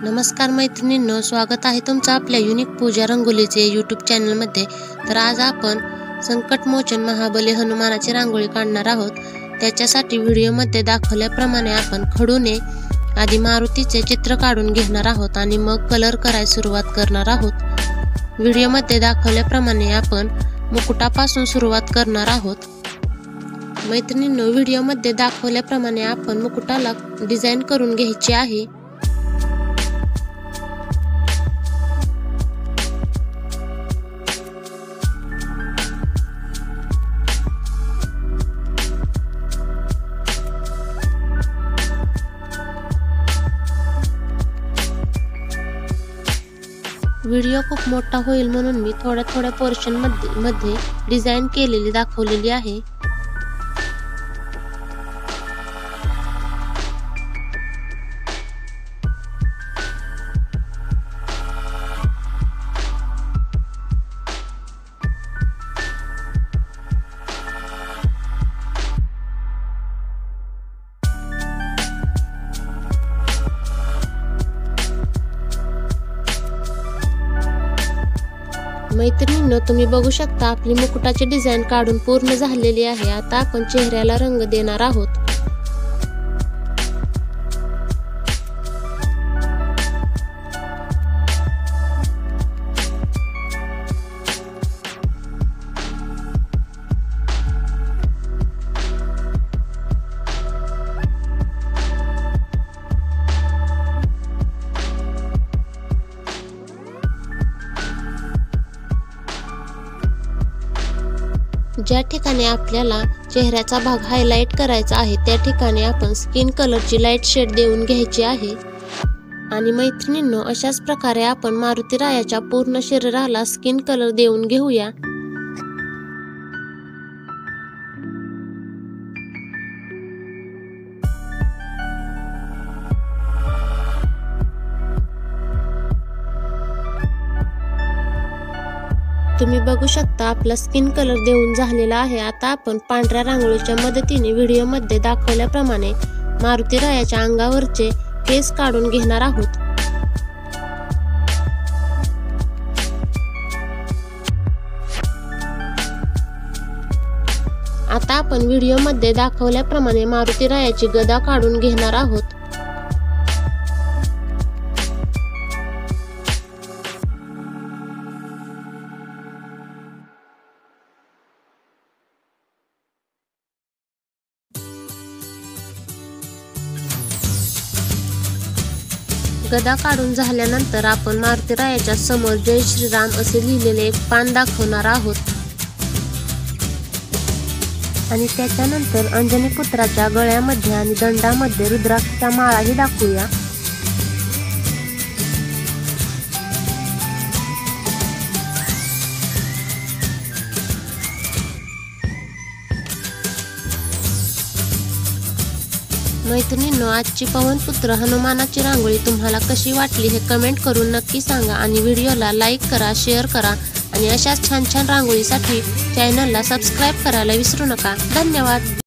नमस्कार मैत्रिणींनो, स्वागत आहे तुमचं आपल्या युनिक पूजा रंगोलीचे यूट्यूब चॅनलमध्ये। तर आज आपण संकटमोचन महाबली हनुमानाची रांगोळी काढणार आहोत। त्याच्यासाठी व्हिडिओमध्ये दाखवल्याप्रमाणे आपण खडूने आधी मारुतीचे चित्र काढून घेणार आहोत आणि मग कलर करायला सुरुवात करणार आहोत। व्हिडिओमध्ये दाखवल्याप्रमाणे आपण मुकुटापासून सुरुवात करणार आहोत। मैत्रिणींनो, व्हिडिओमध्ये दाखवल्याप्रमाणे आपण मुकुटाला डिझाइन करून घ्यायची आहे। व्हिडिओ खूप मोठा होईल म्हणून मी थोड्या पोर्शन मध्ये डिझाइन केलेली दाखवलेली आहे। मैत्रिणींनो, तुम्ही बघू शकता आपली मुकुटाची डिझाइन काढून पूर्ण झालेली आहे। आता आपण चेहऱ्याला रंग देणार आहोत। ज्या ठिकाणी आपल्याला चेहऱ्याचा भाग हायलाइट करायचा आहे त्या ठिकाणी आपण स्किन कलरची लाईट शेड देऊन घ्यायची आहे। आणि मैत्रिणींनो, अशाच प्रकारे आपण मारुती रायाच्या पूर्ण शरीराला स्किन कलर देऊन घेऊया। तुम्ही बघू शकता आपला स्किन कलर देऊन झालेला आहे। आता आपण पांढऱ्या रांगोळीच्या मदतीने व्हिडिओमध्ये दाखवल्याप्रमाणे मारुती रायाच्या अंगावरचे केस काढून घेणार आहोत। आता आपण व्हिडिओमध्ये दाखवल्याप्रमाणे मारुती रायाची गदा काढून घेणार आहोत। गदा काढून झाल्यानंतर आपण मारुती रायाच्या समोर जय श्रीराम असे लिहिलेले एक पान दाखवणार आहोत। आणि त्याच्यानंतर अंजनी पुत्राच्या गळ्यामध्ये आणि दंडामध्ये रुद्राक्षाच्या माळाही दाखवूया। मैत्रिणींनो, आजची पवनपुत्र हनुमानाची रांगोळी तुम्हाला कशी वाटली हे कमेंट करून नक्की सांगा। आणि व्हिडिओला लाईक करा, शेअर करा आणि अशाच छान छान रांगोळीसाठी चॅनलला सबस्क्राईब करायला विसरू नका। धन्यवाद।